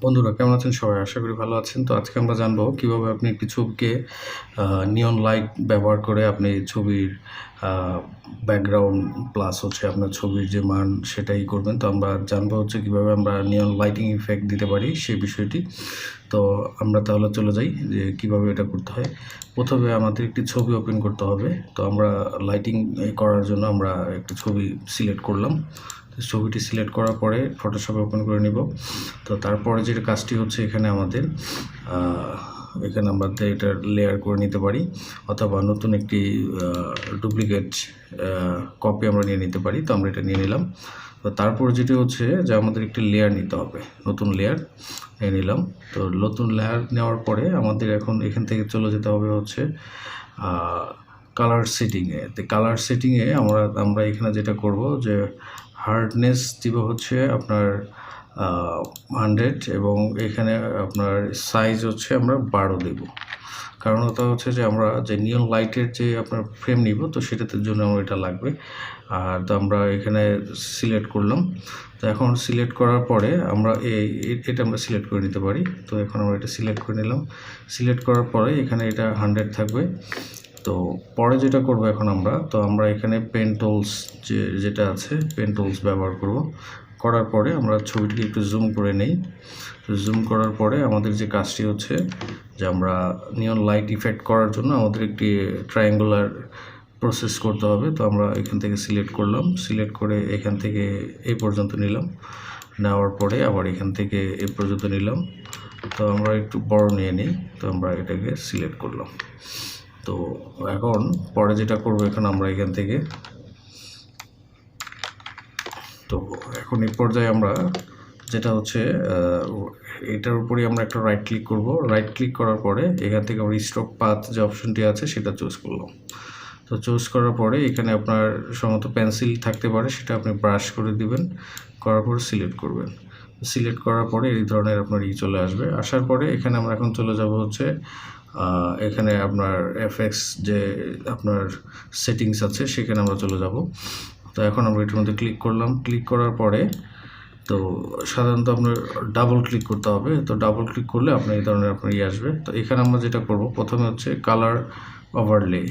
বন্ধুরা কেমন আছেন সবাই? আশা করি ভালো আছেন। তো আজকে আমরা জানবো কিভাবে আপনি একটি ছবিকে নিয়ন লাইট ব্যবহার করে আপনি ছবির আ ব্যাকগ্রাউন্ড প্লাস হচ্ছে আপনার ছবির যে মান সেটাই করবেন। তো আমরা জানবো হচ্ছে কিভাবে আমরা নিয়ন লাইটিং ইফেক্ট দিতে পারি সেই বিষয়টি। তো আমরা তাহলে চলে যাই যে কিভাবে এটা করতে হয়। প্রথমে আমাদের একটি ছবি ওপেন করতে হবে। তো আমরা লাইটিং করার জন্য আমরা একটি ছবি সিলেক্ট করলাম। ছবিটি সিলেক্ট করার পরে ফটোশপে ওপেন করে নিব। তো তারপরে যে কাজটি হচ্ছে এখানে আমাদের এখানে আমরা এটা লেয়ার করে নিতে পারি অথবা নতুন একটি ডুপ্লিকেট কপি আমরা নিয়ে নিতে পারি। তো আমরা এটা নিয়ে নিলাম। তো তারপর যেটি হচ্ছে যে আমাদের একটি লেয়ার নিতে হবে, নতুন লেয়ার নিয়ে নিলাম। তো নতুন লেয়ার নেওয়ার পরে আমাদের এখন এখান থেকে চলে যেতে হবে হচ্ছে কালার সেটিংয়ে। তো কালার সেটিংয়ে আমরা এখানে যেটা করব যে হার্ডনেস দিব হচ্ছে আপনার 100 এবং এখানে আপনার সাইজ হচ্ছে আমরা 12 দেব। কারণ ওটা হচ্ছে যে আমরা যে নিয়ন লাইটের যে আপনার ফ্রেম নিব, তো সেটাতে জন্য আমার এটা লাগবে। আর তো আমরা এখানে সিলেক্ট করলাম। তো এখন সিলেক্ট করার পরে আমরা এটা আমরা সিলেক্ট করে নিতে পারি। তো এখন আমরা এটা সিলেক্ট করে নিলাম। সিলেক্ট করার পরে এখানে এটা 100 থাকবে। তো পরে যেটা করব এখন আমরা এখানে পেন টুলস যেটা আছে পেন টুলস ব্যবহার করব। করার পরে আমরা ছবিটিকে একটু জুম করে নেই। তো জুম করার পরে আমাদের যে কাজটি হচ্ছে যে আমরা নিয়ন লাইট ইফেক্ট করার জন্য আমাদের একটি ট্রায়াঙ্গুলার প্রসেস করতে হবে। তো আমরা এখান থেকে সিলেক্ট করলাম, সিলেক্ট করে এখান থেকে এই পর্যন্ত নিলাম, নেওয়ার পরে আবার এখান থেকে এই পর্যন্ত নিলাম। তো আমরা একটু বড় নিয়ে নিই। তো আমরা এটাকে সিলেক্ট করলাম। তো এখন পরে যেটা করব আমরা এখান থেকে তো এখন এই পর্যায়ে আমরা যেটা হচ্ছে এটার উপরে আমরা একটা রাইট ক্লিক করব। রাইট ক্লিক করার পরে এখান থেকে আমরা স্ট্রোক পাথ যে অপশনটি আছে সেটা চুজ করলাম। তো চুজ করার পরে এখানে আপনার সম্ভবত পেন্সিল থাকতে পারে, সেটা আপনি ব্রাশ করে দিবেন, করার পর সিলেক্ট করবেন। সিলেক্ট করার পরে এই ধরনের আপনার চলে আসবে। আসার পরে এখানে আমরা এখন চলে যাব হচ্ছে এখানে আপনার এফএক্স যে আপনার সেটিংস আছে সেখানে আমরা চলে যাব। তো এখন আমরা এটার মধ্যে ক্লিক করলাম। ক্লিক করার পরে তো সাধারণত আপনার ডাবল ক্লিক করতে হবে। তো ডাবল ক্লিক করলে আপনার এই ধরনের আপনার আসবে। তো এখানে আমরা যেটা করব প্রথমে হচ্ছে কালার ওভারলে।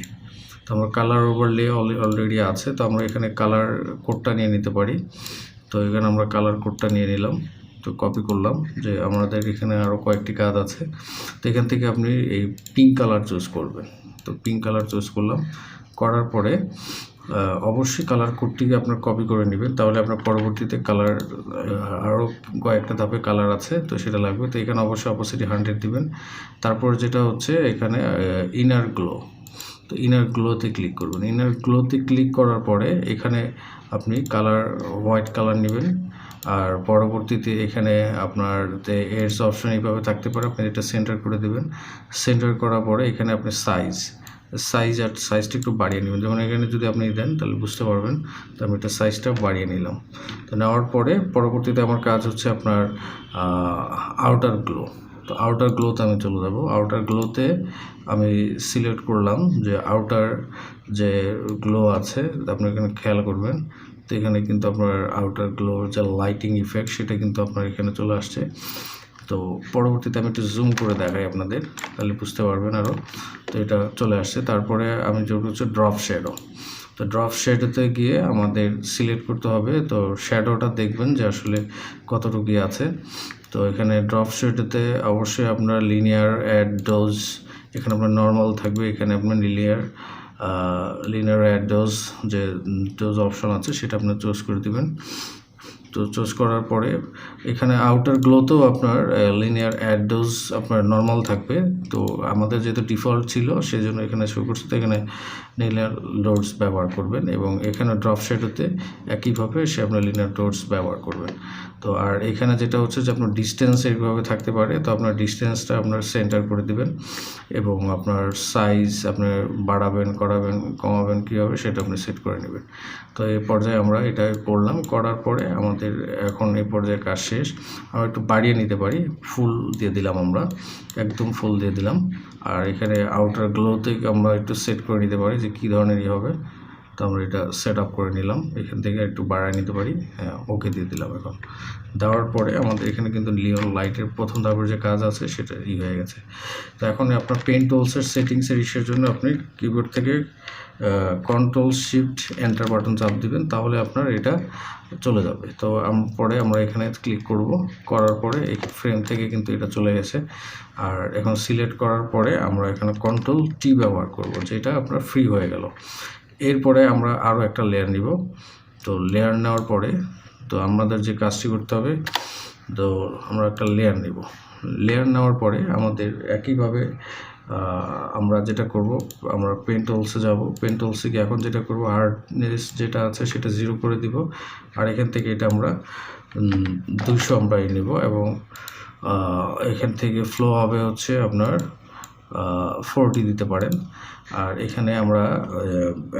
তো আমরা কালার ওভারলে অলরেডি আছে। তো আমরা এখানে কালার কোডটা নিয়ে নিতে পারি। তো এখানে আমরা কালার কোডটা নিয়ে নিলাম। তো কপি করলাম যে আমাদের এখানে আরও কয়েকটি কাজ আছে। তো এখান থেকে আপনি এই পিঙ্ক কালার চুজ করবেন। তো পিঙ্ক কালার চুজ করলাম। করার পরে অবশ্যই কালার কোডটিকে আপনার কপি করে নেবেন, তাহলে আপনার পরবর্তীতে কালার আরও কয়েকটা ধাপে কালার আছে তো সেটা লাগবে। তো এখানে অবশ্যই অপোসিটি 100 দিবেন। তারপর যেটা হচ্ছে এখানে ইনার গ্লো। তো ইনার গ্লোতে ক্লিক করবেন। ইনার গ্লোতে ক্লিক করার পরে এখানে আপনি কালার হোয়াইট কালার নেবেন। আর পরবর্তীতে এখানে আপনার যে এডস অপশন এইভাবে থাকতে পারে, আপনি এটা সেন্টার করে দেবেন। সেন্টার করার পরে এখানে আপনি সাইজটা একটু বাড়িয়ে নেবেন। যেমন এখানে যদি আপনি দেন তাহলে বুঝতে পারবেন। তো আমি এটা সাইজটা বাড়িয়ে নিলাম। তো নেওয়ার পরে পরবর্তীতে আমার কাজ হচ্ছে আপনার আউটার গ্লো। তো আউটার গ্লোতে আমি চলে যাব। আউটার গ্লোতে আমি সিলেক্ট করলাম যে আউটার যে গ্লো আছে, আপনি এখানে খেয়াল করবেন। তো এখানে কিন্তু আপনার আউটার গ্লোর যে লাইটিং ইফেক্ট সেটা কিন্তু আপনার এখানে চলে আসছে। তো পরবর্তীতে আমি একটু জুম করে দেখাই আপনাদের, তাহলে বুঝতে পারবেন আরও। তো এটা চলে আসছে। তারপরে আমি যেটা হচ্ছে ড্রপ শ্যাডো। তো ড্রপ শ্যাডোতে গিয়ে আমাদের সিলেক্ট করতে হবে। তো শ্যাডোটা দেখবেন যে আসলে কতটুকু আছে। তো এখানে ড্রপ শ্যাডোতে অবশ্যই আপনার লিনিয়ার অ্যাড ডোজ, এখানে আপনার নর্মাল থাকবে, এখানে আপনার লিনিয়ার অ্যাড যে ডোজ অপশন আছে সেটা আপনার চুজ করে দেবেন। তো চুজ করার পরে এখানে আউটার গ্লোতেও আপনার লিনিয়ার অ্যাড ডোজ আপনার নর্মাল থাকবে। তো আমাদের যেহেতু ডিফল্ট ছিল সেই জন্য এখানে শো করছে। তো এখানে লিনিয়ার ডোজ ব্যবহার করবেন এবং এখানে ড্রপ শ্যাডোতে একইভাবে আপনার লিনিয়ার ডোজ ব্যবহার করবেন। তো আর এখানে যেটা হচ্ছে যে আপনার ডিস্টেন্স এইভাবে থাকতে পারে। তো আপনার ডিস্টেন্সটা আপনার সেন্টার করে দেবেন এবং আপনার সাইজ আপনি বাড়াবেন, কমাবেন কীভাবে সেটা আপনি সেট করে নেবেন। তো এই পর্যায়ে আমরা এটা করলাম। করার পরে আমাদের এখন এই পর্যায়ে কাজ শেষ। আমরা একটু বাড়িয়ে নিতে পারি, ফুল দিয়ে দিলাম, আমরা একদম ফুল দিয়ে দিলাম। আর এখানে আউটার গ্লোতে আমরা একটু সেট করে নিতে পারি যে কী ধরনেরই হবে। তো আমরা এটা সেট আপ করে নিলাম, এখান থেকে একটু বাড়ায় নিতে পারি, হ্যাঁ ওকে দিয়ে দিলাম। এখন দেওয়ার পরে আমাদের এখানে কিন্তু নিয়ন লাইটের প্রথম ধাপের যে কাজ আছে সেটা হয়ে গেছে। তো এখন আপনার পেন টুলসের সেটিংসের ইস্যুর জন্য আপনি কিবোর্ড থেকে কন্ট্রোল শিফট এন্টার বাটন চাপ দিবেন, তাহলে আপনার এটা চলে যাবে। তো পরে আমরা এখানে ক্লিক করব, করার পরে এই ফ্রেম থেকে কিন্তু এটা চলে গেছে। আর এখন সিলেক্ট করার পরে আমরা এখানে কন্ট্রোল টি ব্যবহার করব, যেটা আপনার ফ্রি হয়ে গেল। এরপরে আমরা আরও একটা লেয়ার নিব। তো লেয়ার নেওয়ার পরে তো আমাদের যে কাজটি করতে হবে, তো আমরা একটা লেয়ার নেব। লেয়ার নেওয়ার পরে আমাদের একইভাবে আমরা যেটা করব, আমরা পেন টুলসে যাব। পেন টুলসে গিয়ে এখন যেটা করব, হার্ডনেস যেটা আছে সেটা 0 করে দিব। আর এখান থেকে এটা আমরা 200 আমরা নেব, এবং এখান থেকে ফ্লো হবে হচ্ছে আপনার 40 দিতে পারেন। আর এখানে আমরা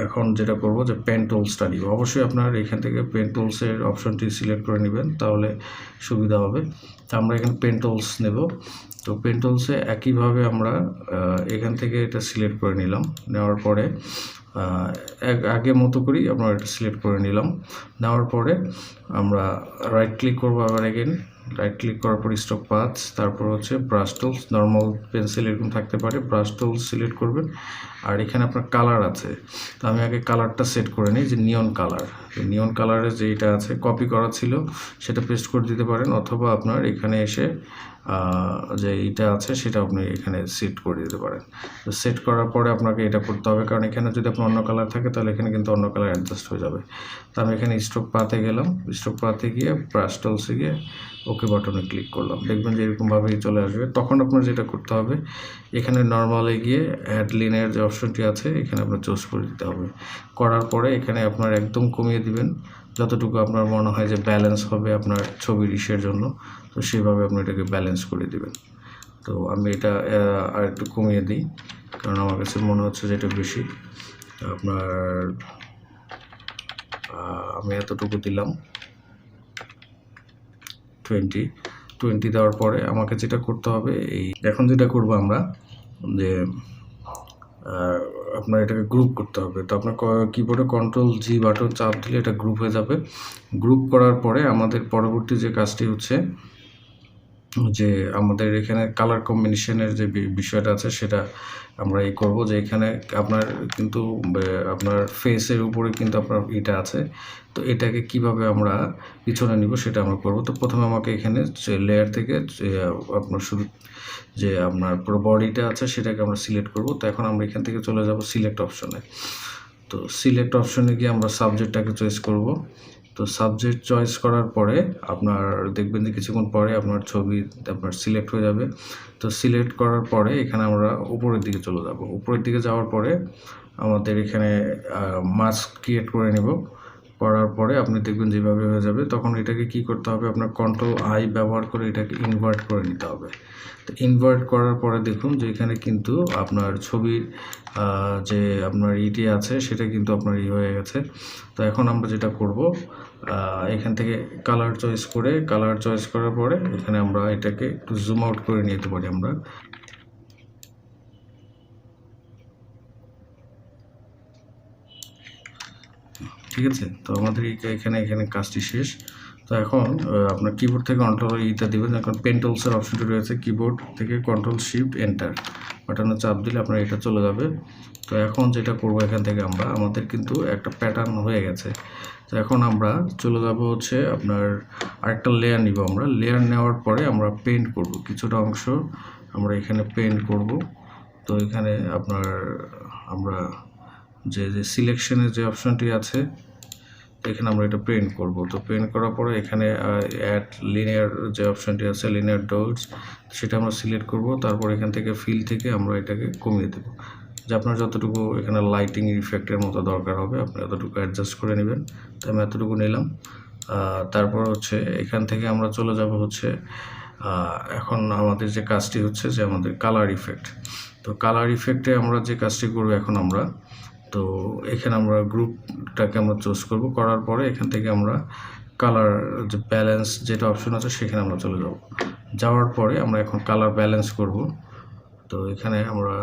এখন যেটা করব যে পেন টুলসটা নিব। অবশ্যই আপনার এখান থেকে পেন টুলসের অপশনটি সিলেক্ট করে নেবেন, তাহলে সুবিধা হবে। তো আমরা এখানে পেন টুলস নেব। তো পেন টুলসে একইভাবে আমরা এখান থেকে এটা সিলেক্ট করে নিলাম। নেওয়ার পরে আগের মতো করেই আমরা এটা সিলেক্ট করে নিলাম। নেওয়ার পরে আমরা রাইট ক্লিক করবো, আবার এগেন রাইট ক্লিক করার পর স্ট্রোক পাথ, তারপর হচ্ছে ব্রাশ টুলস, নর্মাল পেন্সিল এরকম থাকতে পারে, ব্রাশ টুলস সিলেক্ট করবেন। আর এখানে আপনার কালার আছে, তো আমি আগে কালারটা সেট করে নিই, যে নিয়ন কালার। নিয়ন কালারের যেটা আছে কপি করা ছিল সেটা পেস্ট করে দিতে পারেন, অথবা আপনার এখানে এসে যে এইটা আছে সেটা আপনি এখানে সেট করে দিতে পারেন। তো সেট করার পরে আপনাকে এটা করতে হবে, কারণ এখানে যদি আপনার অন্য কালার থাকে তাহলে এখানে কিন্তু অন্য কালার অ্যাডজাস্ট হয়ে যাবে। তো আমি এখানে স্ট্রোক পাতে গেলাম, স্ট্রোক পাতে গিয়ে ব্রাশ টুলসে গিয়ে ওকে বাটনে ক্লিক করলাম। দেখবেন যে এরকমভাবেই চলে আসবে। তখন আপনার যেটা করতে হবে, এখানে নর্মালে গিয়ে অ্যাড লিনিয়ার যে অপশনটি আছে এখানে আপনার চুজ করে দিতে হবে। করার পরে এখানে আপনার একদম কমিয়ে দিবেন যতটুকু আপনার মনে হয় যে ব্যালেন্স হবে আপনার ছবির ইসের জন্য, তো সেইভাবে আপনি এটাকে ব্যালেন্স করে দিবেন। তো আমি এটা আর একটু কমিয়ে দিই, কারণ আমার কাছে মনে হচ্ছে যে এটা বেশি। আপনার আমি এতটুকু দিলাম, 20 দেওয়ার পরে আমাকে যেটা করতে হবে, এই এখন যেটা করব আমরা, যে আপনার এটাকে গ্রুপ করতে হবে। তো আপনার কিবোর্ডে কন্ট্রোল জি বাটন চাপ দিলে এটা গ্রুপ হয়ে যাবে। গ্রুপ করার পরে আমাদের পরবর্তী যে কাজটি হচ্ছে, যে আমাদের এখানে কালার কম্বিনেশনের যে বিষয়টা আছে সেটা আমরা এই করব, যে এখানে আপনার কিন্তু আপনার ফেসের উপরে কিন্তু আপনার এটা আছে। তো এটাকে কিভাবে আমরা পিছনে নিব সেটা আমরা করব। তো প্রথমে আমাকে এখানে লেয়ার থেকে আপনার শুরু যে আপনার পুরো বডিটা আছে সেটাকে আমরা সিলেক্ট করব। তো এখন আমরা এখান থেকে চলে যাব সিলেক্ট অপশনে। তো সিলেক্ট অপশনে গিয়ে আমরা সাবজেক্টটাকে চয়েস করব। তো সাবজেক্ট চয়েস করার পরে আপনার দেখবেন যে কিছুক্ষণ পরে আপনার ছবি আপনার সিলেক্ট হয়ে যাবে। তো সিলেক্ট করার পরে এখানে আমরা উপরের দিকে চলে যাব। উপরের দিকে যাওয়ার পরে আমাদের এখানে মাস্ক ক্রিয়েট করে নেব। করার পরে আপনি দেখবেন যেভাবে হয়ে যাবে। তখন এটাকে কি করতে হবে, আপনার কন্ট্রোল আই ব্যবহার করে এটাকে ইনভার্ট করে নিতে হবে। তো ইনভার্ট করার পরে দেখুন যে এখানে কিন্তু আপনার ছবির যে আপনার ইটি আছে সেটা কিন্তু আপনার হয়ে গেছে। তো এখন আমরা যেটা করব, এখান থেকে কালার চয়েস করার পরে এখানে আমরা এটাকে একটু জুম আউট করে নিতে পারি আমরা। ঠিক আছে, তো আমাদের এখানে কাজটি শেষ। তো এখন আপনার কিবোর্ড থেকে কন্ট্রোল ইটা দিবেন। এখন পেন টুলসের অপশনটি রয়েছে, কিবোর্ড থেকে কন্ট্রোল শিফট এন্টার বাটনে চাপ দিলে আপনার এটা চলে যাবে। তো এখন যেটা করব, এখান থেকে আমরা আমাদের কিন্তু একটা প্যাটার্ন হয়ে গেছে। তো এখন আমরা চলে যাব হচ্ছে আপনার আরেকটা লেয়ার নিব। আমরা লেয়ার নেওয়ার পরে আমরা পেন্ট করব, কিছুটা অংশ আমরা এখানে পেন্ট করব। তো এখানে আপনার আমরা যে সিলেকশনের যে অপশনটি আছে এখানে আমরা এটা প্রিন্ট করব। তো প্রিন্ট করার পরে এখানে অ্যাড লিনিয়ার যে অপশনটি আছে, লিনিয়ার ডটস, সেটা আমরা সিলেক্ট করব। তারপর এখান থেকে ফিল থেকে আমরা এটাকে কমিয়ে দেব, যে আপনার যতটুকু এখানে লাইটিং ইফেক্টের মতো দরকার হবে আপনি এতটুকু অ্যাডজাস্ট করে নেবেন। তো আমি এতটুকু নিলাম। তারপর হচ্ছে এখান থেকে আমরা চলে যাব হচ্ছে এখন আমাদের যে কাজটি হচ্ছে যে আমাদের কালার ইফেক্ট। তো কালার ইফেক্টে আমরা যে কাজটি করব এখন আমরা, তো এখানে আমরা গ্রুপটাকে আমরা চুজ করব। করার পরে এখান থেকে আমরা কালার যে ব্যালেন্স যেটা অপশন আছে সেখানে আমরা চলে যাব। যাওয়ার পরে আমরা এখন কালার ব্যালেন্স করব। তো এখানে আমরা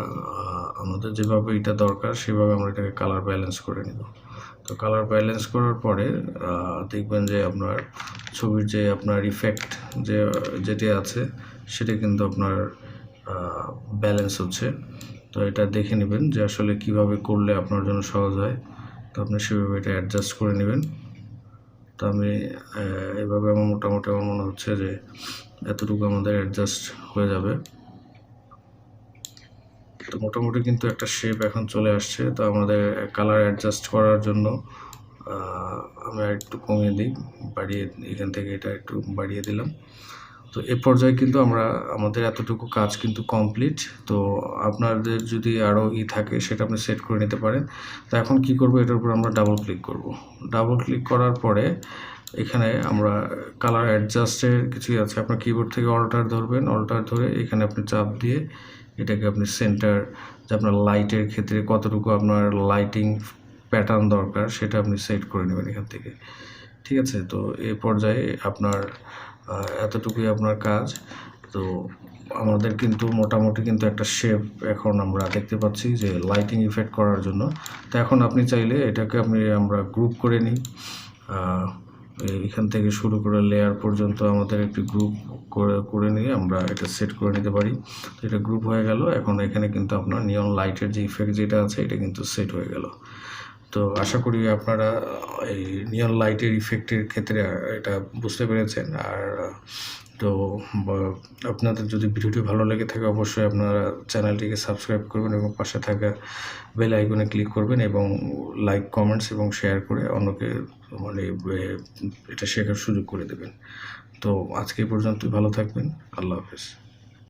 আমাদের যেভাবে এটা দরকার সেভাবে আমরা এটাকে কালার ব্যালেন্স করে নিব। তো কালার ব্যালেন্স করার পরে দেখবেন যে আপনার ছবির যে আপনার ইফেক্ট যেটি আছে সেটা কিন্তু আপনার ব্যালেন্স হচ্ছে। তো এটা দেখে নেবেন যে আসলে কিভাবে করলে আপনার জন্য সহজ হয়। তো আপনি সেভাবে এটা অ্যাডজাস্ট করে নেবেন। তো আমি এভাবে আমার মোটামুটি আমার মনে হচ্ছে যে এতটুকু আমাদের অ্যাডজাস্ট হয়ে যাবে। তো মোটামুটি কিন্তু একটা শেপ এখন চলে আসছে। তো আমাদের কালার অ্যাডজাস্ট করার জন্য আমি আর একটু কমিয়ে দিই, বাড়িয়ে এখান থেকে এটা একটু বাড়িয়ে দিলাম। তো এ পর্যায়ে কিন্তু আমাদের এতটুকু কাজ কিন্তু কমপ্লিট। তো আপনাদের যদি আরও থাকে সেটা আপনি সেট করে নিতে পারেন। তো এখন কি করব, এটার উপর আমরা ডাবল ক্লিক করব। ডাবল ক্লিক করার পরে এখানে আমরা কালার অ্যাডজাস্টের কিছুই আছে। আপনার কিবোর্ড থেকে অল্টার ধরবেন, অল্টার ধরে এখানে আপনি চাপ দিয়ে এটাকে আপনি সেন্টার, যে আপনার লাইটের ক্ষেত্রে কতটুকু আপনার লাইটিং প্যাটার্ন দরকার সেটা আপনি সেট করে নেবেন এখান থেকে। ঠিক আছে? তো এই পর্যায়ে আপনার এতটুকুই আপনার কাজ। তো আমাদের কিন্তু মোটামুটি কিন্তু একটা শেপ এখন আমরা দেখতে পাচ্ছি যে লাইটিং ইফেক্ট করার জন্য। তো এখন আপনি চাইলে এটাকে আমরা গ্রুপ করে নিই। এখান থেকে শুরু করে লেয়ার পর্যন্ত আমাদের একটি গ্রুপ করে নিয়ে আমরা এটা সেট করে নিতে পারি। তো এটা গ্রুপ হয়ে গেল। এখন এখানে কিন্তু আপনার নিয়ন লাইটের যে ইফেক্ট যেটা আছে এটা কিন্তু সেট হয়ে গেল। তো আশা করি আপনারা এই নিয়ন লাইটের ইফেক্টের ক্ষেত্রে এটা বুঝতে পেরেছেন। আর তো আপনাদের যদি ভিডিওটি ভালো লেগে থাকে অবশ্যই আপনারা চ্যানেলটিকে সাবস্ক্রাইব করবেন এবং পাশে থাকা বেল আইকনে ক্লিক করবেন এবং লাইক, কমেন্টস এবং শেয়ার করে অন্যকে এটা শেখার সুযোগ করে দেবেন। তো আজকে এই পর্যন্তই, ভালো থাকবেন। আল্লাহ হাফেজ।